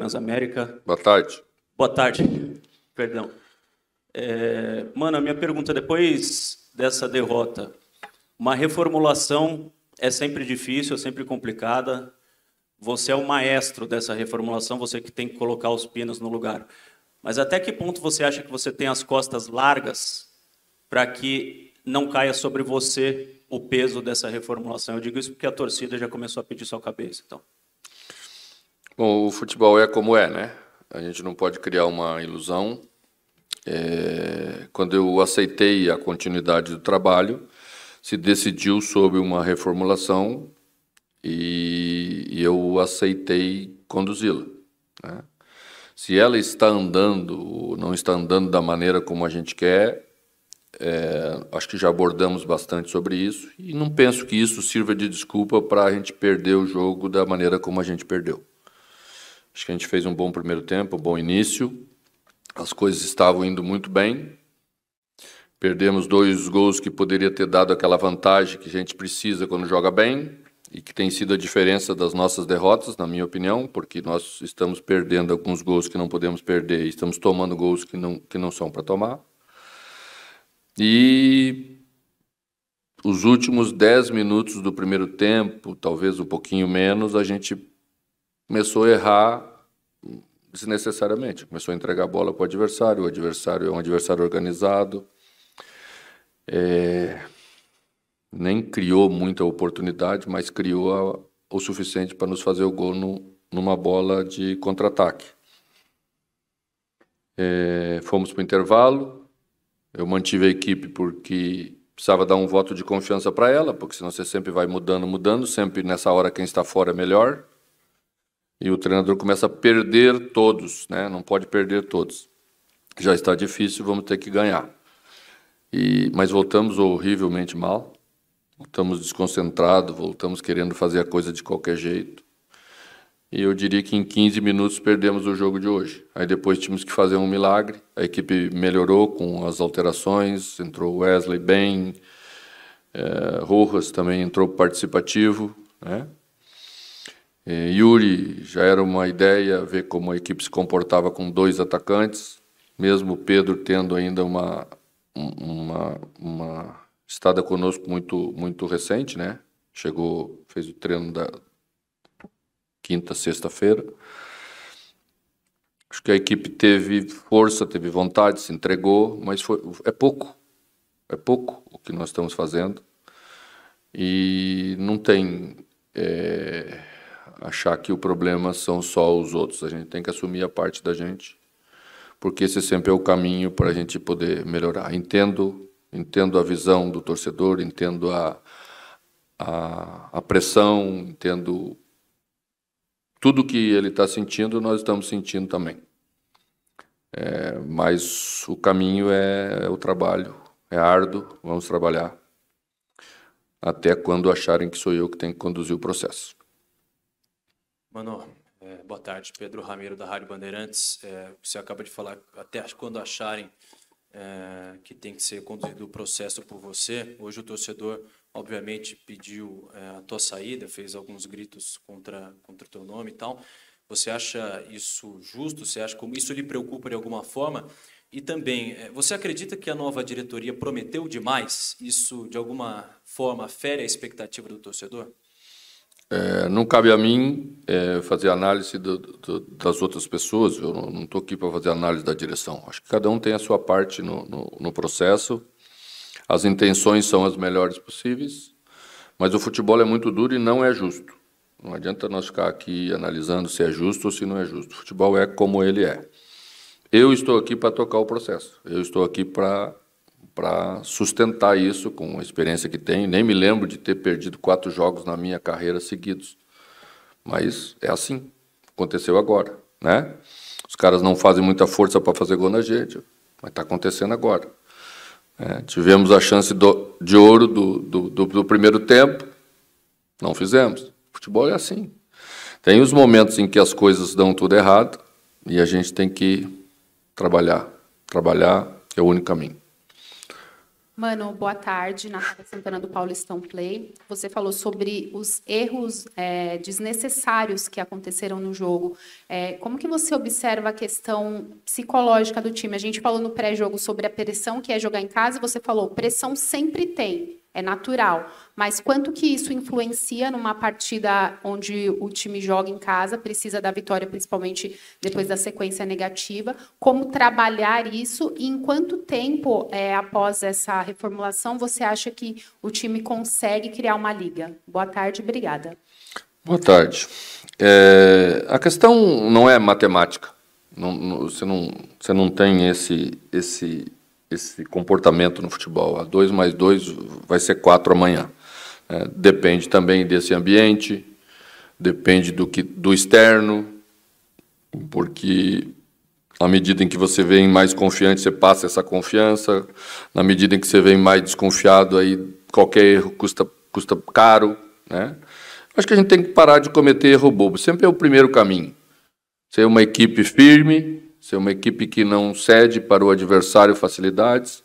Transamérica. Boa tarde. Boa tarde. Perdão. Mano, a minha pergunta, depois dessa derrota, uma reformulação é sempre difícil, é sempre complicada. Você é o maestro dessa reformulação, você que tem que colocar os pinos no lugar. Mas até que ponto você acha que você tem as costas largas para que não caia sobre você o peso dessa reformulação? Eu digo isso porque a torcida já começou a pedir sua cabeça. Então. Bom, o futebol é como é, né? A gente não pode criar uma ilusão. Quando eu aceitei a continuidade do trabalho, se decidiu sobre uma reformulação e eu aceitei conduzi-la, né? Se ela está andando ou não está andando da maneira como a gente quer, acho que já abordamos bastante sobre isso e não penso que isso sirva de desculpa para a gente perder o jogo da maneira como a gente perdeu. Acho que a gente fez um bom primeiro tempo, um bom início, as coisas estavam indo muito bem, perdemos 2 gols que poderia ter dado aquela vantagem que a gente precisa quando joga bem e que tem sido a diferença das nossas derrotas, na minha opinião, porque nós estamos perdendo alguns gols que não podemos perder e estamos tomando gols que não são para tomar. E os últimos 10 minutos do primeiro tempo, talvez um pouquinho menos, a gente começou a errar desnecessariamente. Começou a entregar a bola para o adversário é um adversário organizado. Nem criou muita oportunidade, mas criou o suficiente para nos fazer o gol numa bola de contra-ataque. Fomos para o intervalo, eu mantive a equipe porque precisava dar um voto de confiança para ela, porque senão você sempre vai mudando, sempre nessa hora quem está fora é melhor. E o treinador começa a perder todos, né? Não pode perder todos. Já está difícil, vamos ter que ganhar. Mas voltamos horrivelmente mal. Voltamos desconcentrados, voltamos querendo fazer a coisa de qualquer jeito. E eu diria que em 15 minutos perdemos o jogo de hoje. Aí depois tínhamos que fazer um milagre. A equipe melhorou com as alterações, entrou Wesley bem, Rojas também entrou participativo, né? Yuri já era uma ideia, ver como a equipe se comportava com 2 atacantes, mesmo o Pedro tendo ainda uma estada conosco muito recente, né? Chegou, fez o treino da quinta, sexta-feira. Acho que a equipe teve força, teve vontade, se entregou, mas é pouco o que nós estamos fazendo. E não tem achar que o problema são só os outros. A gente tem que assumir a parte da gente, porque esse sempre é o caminho para a gente poder melhorar. Entendo a visão do torcedor, entendo a pressão, entendo tudo que ele está sentindo, nós estamos sentindo também. Mas o caminho é o trabalho, é árduo, vamos trabalhar até quando acharem que sou eu que tenho que conduzir o processo. Mano, boa tarde, Pedro Ramiro, da Rádio Bandeirantes. Você acaba de falar, até quando acharem que tem que ser conduzido o processo por você. Hoje o torcedor, obviamente, pediu a tua saída, fez alguns gritos contra o teu nome e tal. Você acha isso justo? Você acha como isso lhe preocupa de alguma forma? E também, você acredita que a nova diretoria prometeu demais? Isso, de alguma forma, fere a expectativa do torcedor? Não cabe a mim fazer análise das outras pessoas, eu não estou aqui para fazer análise da direção. Acho que cada um tem a sua parte no processo, as intenções são as melhores possíveis, mas o futebol é muito duro e não é justo. Não adianta nós ficar aqui analisando se é justo ou se não é justo. O futebol é como ele é. Eu estou aqui para tocar o processo, eu estou aqui para sustentar isso com a experiência que tenho. Nem me lembro de ter perdido 4 jogos na minha carreira seguidos. Mas é assim, aconteceu agora, né? Os caras não fazem muita força para fazer gol na gente, mas está acontecendo agora. Tivemos a chance de ouro do primeiro tempo, não fizemos. O futebol é assim. Tem os momentos em que as coisas dão tudo errado e a gente tem que trabalhar. Trabalhar é o único caminho. Mano, boa tarde, Natália Santana do Paulistão Play. Você falou sobre os erros desnecessários que aconteceram no jogo. Como que você observa a questão psicológica do time? A gente falou no pré-jogo sobre a pressão que é jogar em casa, e você falou, pressão sempre tem, é natural. Mas quanto que isso influencia numa partida onde o time joga em casa, precisa da vitória, principalmente depois da sequência negativa? Como trabalhar isso e em quanto tempo, após essa reformulação, você acha que o time consegue criar uma liga? Boa tarde, obrigada. Boa tarde. A questão não é matemática. Você não tem esse comportamento no futebol. 2 mais 2 vai ser 4 amanhã. Depende também desse ambiente, depende do externo, porque na medida em que você vem mais confiante, você passa essa confiança. Na medida em que você vem mais desconfiado, aí qualquer erro custa caro, né? Acho que a gente tem que parar de cometer erro bobo. Sempre é o primeiro caminho. Ser uma equipe firme, ser uma equipe que não cede para o adversário facilidades.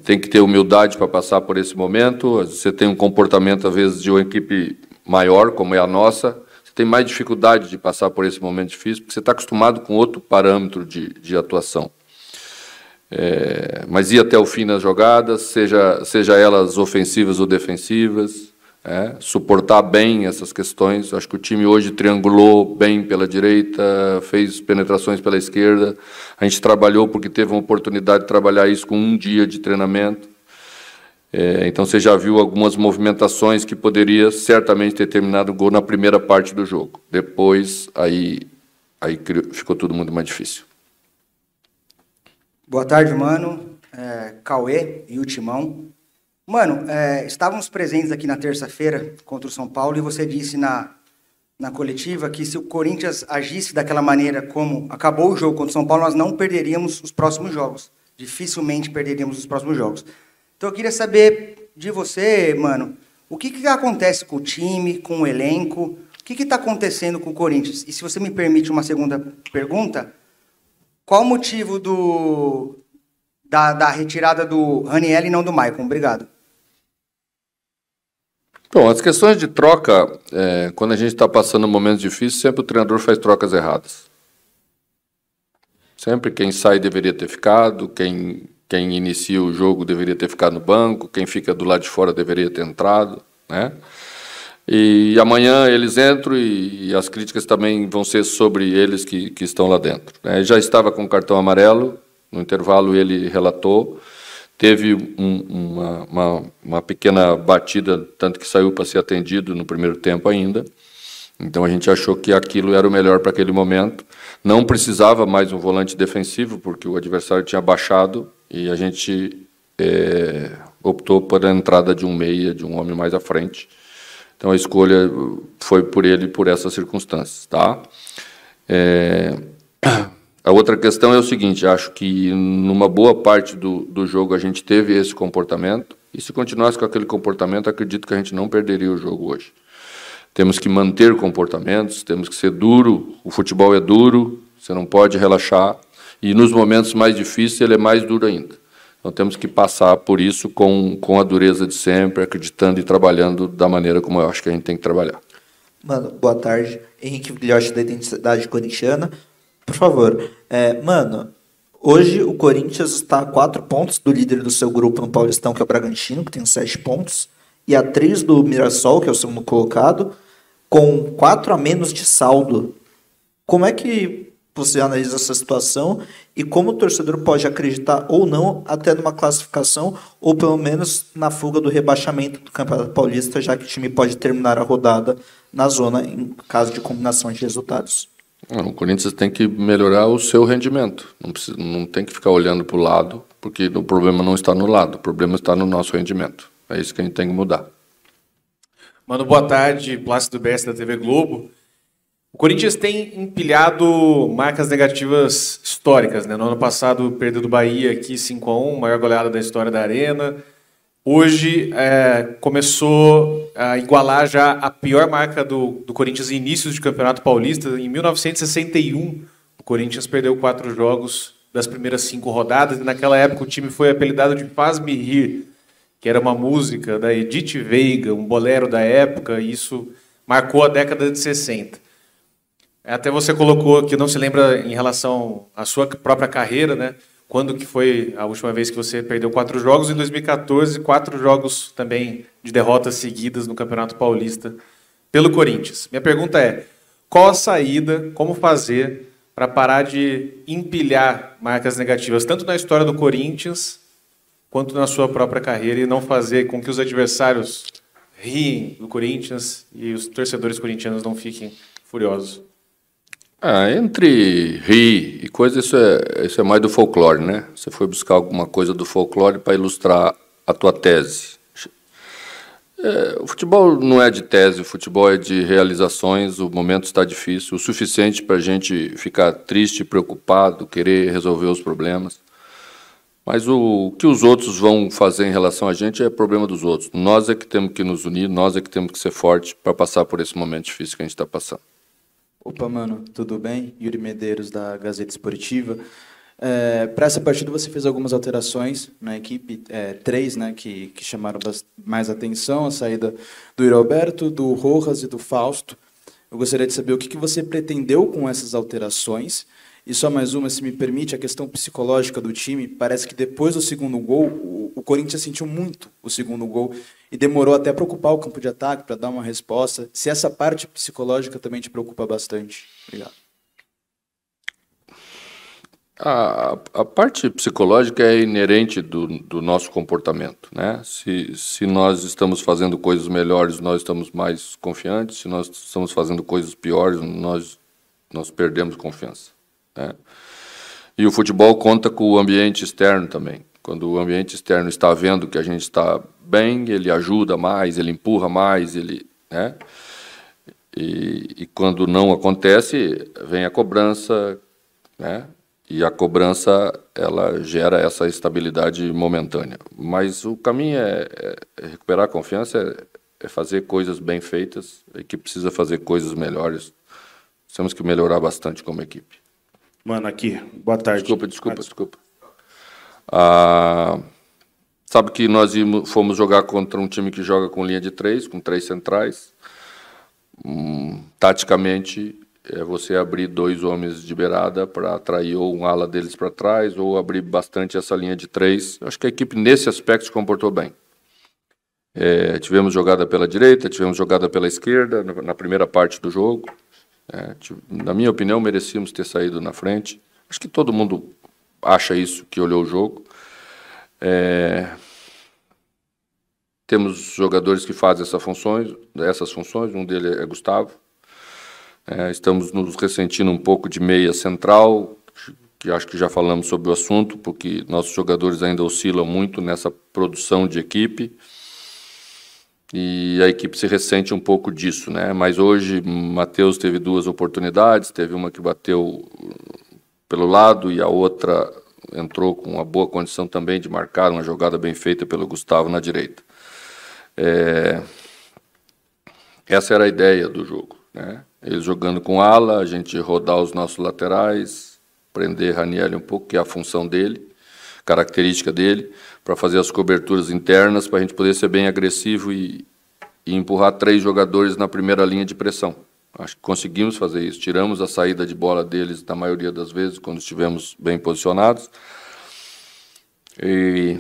Tem que ter humildade para passar por esse momento. Você tem um comportamento, às vezes, de uma equipe maior, como é a nossa. Você tem mais dificuldade de passar por esse momento difícil, porque você está acostumado com outro parâmetro de atuação. Mas ir até o fim nas jogadas, seja elas ofensivas ou defensivas, suportar bem essas questões. Acho que o time hoje triangulou bem pela direita, fez penetrações pela esquerda. A gente trabalhou porque teve uma oportunidade de trabalhar isso com um dia de treinamento. Então você já viu algumas movimentações que poderia certamente ter terminado o gol na primeira parte do jogo. Depois, aí ficou tudo muito mais difícil. Boa tarde, mano. Cauê e o Timão. Mano, estávamos presentes aqui na terça-feira contra o São Paulo e você disse na coletiva que se o Corinthians agisse daquela maneira como acabou o jogo contra o São Paulo, nós não perderíamos os próximos jogos. Dificilmente perderíamos os próximos jogos. Então eu queria saber de você, mano, o que acontece com o time, com o elenco, o que está acontecendo com o Corinthians? E se você me permite uma segunda pergunta, qual o motivo da retirada do Raniel e não do Maicon? Obrigado. Bom, as questões de troca, quando a gente está passando momentos difíceis, sempre o treinador faz trocas erradas. Sempre quem sai deveria ter ficado, quem inicia o jogo deveria ter ficado no banco, quem fica do lado de fora deveria ter entrado, né? E amanhã eles entram e as críticas também vão ser sobre eles que estão lá dentro, né? Já estava com cartão amarelo, no intervalo ele relatou. Teve uma pequena batida, tanto que saiu para ser atendido no primeiro tempo ainda. Então a gente achou que aquilo era o melhor para aquele momento. Não precisava mais um volante defensivo, porque o adversário tinha baixado, e a gente optou por a entrada de um meia, de um homem mais à frente. Então a escolha foi por ele, por essas circunstâncias, tá? A outra questão é o seguinte, acho que numa boa parte do jogo a gente teve esse comportamento, e se continuasse com aquele comportamento, acredito que a gente não perderia o jogo hoje. Temos que manter comportamentos, temos que ser duro, o futebol é duro, você não pode relaxar, e nos momentos mais difíceis ele é mais duro ainda. Então temos que passar por isso com a dureza de sempre, acreditando e trabalhando da maneira como eu acho que a gente tem que trabalhar. Mano, boa tarde. Henrique Vilhoche, da Identidade Corintiana. Por favor, mano, hoje o Corinthians está a 4 pontos do líder do seu grupo no Paulistão, que é o Bragantino, que tem 7 pontos, e a 3 do Mirassol, que é o segundo colocado, com 4 a menos de saldo. Como é que você analisa essa situação e como o torcedor pode acreditar ou não até numa classificação ou pelo menos na fuga do rebaixamento do Campeonato Paulista, já que o time pode terminar a rodada na zona em caso de combinação de resultados? O Corinthians tem que melhorar o seu rendimento. Não tem que ficar olhando para o lado, porque o problema não está no lado, o problema está no nosso rendimento. É isso que a gente tem que mudar. Mano, boa tarde, Plácido Bessa da TV Globo. O Corinthians tem empilhado marcas negativas históricas, né? No ano passado, perdeu do Bahia aqui 5-1, maior goleada da história da Arena. Hoje começou a igualar já a pior marca do Corinthians em inícios de Campeonato Paulista. Em 1961, o Corinthians perdeu 4 jogos das primeiras 5 rodadas, e naquela época o time foi apelidado de Faz-me Rir, que era uma música da Edith Veiga, um bolero da época, e isso marcou a década de 60. Até você colocou que não se lembra em relação à sua própria carreira, né? Quando que foi a última vez que você perdeu 4 jogos? Em 2014, 4 jogos também de derrotas seguidas no Campeonato Paulista pelo Corinthians. Minha pergunta é, qual a saída, como fazer para parar de empilhar marcas negativas, tanto na história do Corinthians, quanto na sua própria carreira, e não fazer com que os adversários riem do Corinthians e os torcedores corintianos não fiquem furiosos? Entre rir e coisa, isso é mais do folclore, né? Você foi buscar alguma coisa do folclore para ilustrar a tua tese. O futebol não é de tese, o futebol é de realizações, o momento está difícil, o suficiente para a gente ficar triste, preocupado, querer resolver os problemas. Mas o que os outros vão fazer em relação a gente é problema dos outros. Nós é que temos que nos unir, nós é que temos que ser fortes para passar por esse momento difícil que a gente está passando. Opa, mano, tudo bem? Yuri Medeiros, da Gazeta Esportiva. Para essa partida você fez algumas alterações na equipe, 3, né, que chamaram mais atenção, a saída do Yuri Alberto, do Rojas e do Fausto. Eu gostaria de saber o que você pretendeu com essas alterações. E só mais uma, se me permite, a questão psicológica do time. Parece que depois do segundo gol, o Corinthians sentiu muito o segundo gol e demorou até para ocupar o campo de ataque, para dar uma resposta. Se essa parte psicológica também te preocupa bastante. Obrigado. A parte psicológica é inerente do nosso comportamento, né? Se nós estamos fazendo coisas melhores, nós estamos mais confiantes. Se nós estamos fazendo coisas piores, nós perdemos confiança, né? E o futebol conta com o ambiente externo também. Quando o ambiente externo está vendo que a gente está bem, ele ajuda mais, ele empurra mais, né? E quando não acontece, vem a cobrança, né? E a cobrança, ela gera essa estabilidade momentânea. Mas o caminho é recuperar a confiança, é fazer coisas bem feitas. A equipe precisa fazer coisas melhores. Temos que melhorar bastante como equipe. Mano, aqui, boa tarde. Desculpa. Sabe que nós fomos jogar contra um time que joga com linha de 3, com 3 centrais. Taticamente, é você abrir 2 homens de beirada para atrair ou um ala deles para trás, ou abrir bastante essa linha de 3. Eu acho que a equipe, nesse aspecto, se comportou bem. Tivemos jogada pela direita, tivemos jogada pela esquerda, na primeira parte do jogo. Na minha opinião, merecíamos ter saído na frente. Acho que todo mundo acha isso, que olhou o jogo. Temos jogadores que fazem essas funções, um deles é Gustavo. Estamos nos ressentindo um pouco de meia central, que acho que já falamos sobre o assunto, porque nossos jogadores ainda oscilam muito nessa produção de equipe, e a equipe se ressente um pouco disso, né? Mas hoje Matheus teve 2 oportunidades, teve uma que bateu pelo lado e a outra entrou com uma boa condição também de marcar, uma jogada bem feita pelo Gustavo na direita. Essa era a ideia do jogo, né? Eles jogando com ala, a gente rodar os nossos laterais, prender Ranieri um pouco, que é a função dele, característica dele, para fazer as coberturas internas, para a gente poder ser bem agressivo e empurrar 3 jogadores na primeira linha de pressão. Acho que conseguimos fazer isso, tiramos a saída de bola deles na maioria das vezes, quando estivemos bem posicionados. E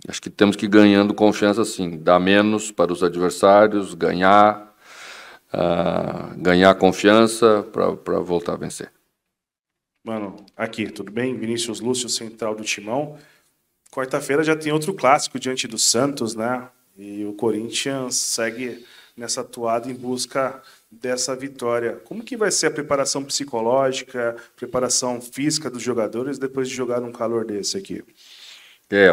acho que temos que ir ganhando confiança, sim, dar menos para os adversários, ganhar confiança para voltar a vencer. Mano, aqui, tudo bem? Vinícius Lúcio, central do Timão. Quarta-feira já tem outro clássico diante do Santos, né? E o Corinthians segue nessa toada em busca dessa vitória. Como que vai ser a preparação psicológica, preparação física dos jogadores depois de jogar num calor desse aqui?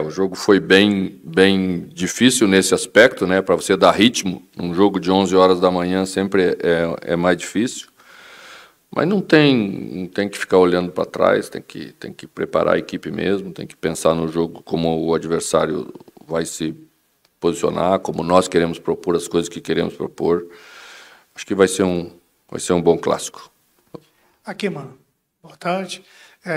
O jogo foi bem difícil nesse aspecto, né? Para você dar ritmo, um jogo de 11 horas da manhã sempre é mais difícil. Mas não tem que ficar olhando para trás, tem que preparar a equipe mesmo, tem que pensar no jogo como o adversário vai se posicionar, como nós queremos propor as coisas que queremos propor. Acho que vai ser um bom clássico. Aqui, mano. Boa tarde.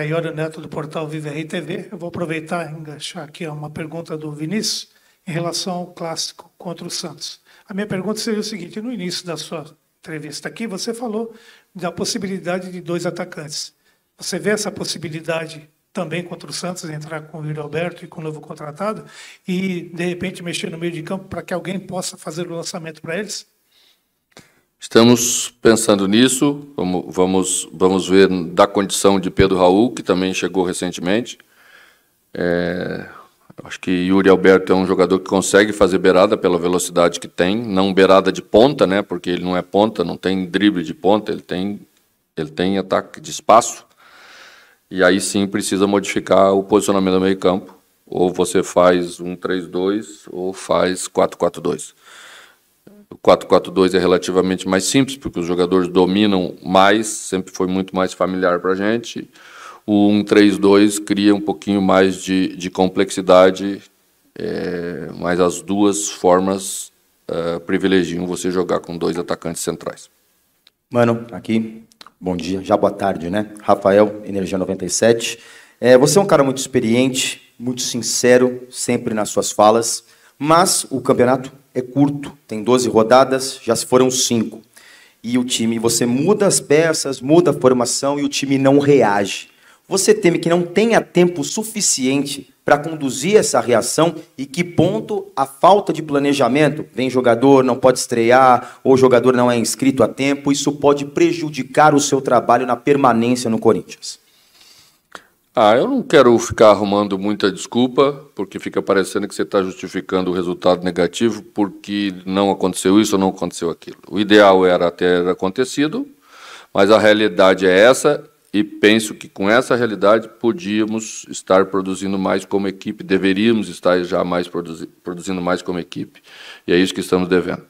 Iório Neto, do portal Vive RTV. Eu vou aproveitar e enganchar aqui uma pergunta do Vinícius em relação ao clássico contra o Santos. A minha pergunta seria o seguinte: no início da sua entrevista aqui, você falou da possibilidade de 2 atacantes. Você vê essa possibilidade também contra o Santos, entrar com o Yuri Alberto e com o novo contratado, e, de repente, mexer no meio de campo para que alguém possa fazer o lançamento para eles? Estamos pensando nisso, vamos ver da condição de Pedro Raul, que também chegou recentemente. Acho que Yuri Alberto é um jogador que consegue fazer beirada pela velocidade que tem, não beirada de ponta, né, porque ele não é ponta, não tem drible de ponta, ele tem ataque de espaço, e aí sim precisa modificar o posicionamento do meio campo, ou você faz um 3-2 ou faz 4-4-2. O 4-4-2 é relativamente mais simples, porque os jogadores dominam mais, sempre foi muito mais familiar para a gente. O 1-3-2 cria um pouquinho mais de complexidade, mas as duas formas privilegiam você jogar com 2 atacantes centrais. Mano, aqui, bom dia, já boa tarde, né? Rafael, Energia 97. Você é um cara muito experiente, muito sincero, sempre nas suas falas, mas o campeonato é curto, tem 12 rodadas, já se foram 5. E o time, você muda as peças, muda a formação e o time não reage. Você teme que não tenha tempo suficiente para conduzir essa reação? E que ponto a falta de planejamento? Vem jogador, não pode estrear, ou o jogador não é inscrito a tempo, isso pode prejudicar o seu trabalho na permanência no Corinthians? Eu não quero ficar arrumando muita desculpa, porque fica parecendo que você está justificando o resultado negativo porque não aconteceu isso ou não aconteceu aquilo. O ideal era ter acontecido, mas a realidade é essa, e penso que com essa realidade podíamos estar produzindo mais como equipe, deveríamos estar já mais produzindo mais como equipe, e é isso que estamos devendo.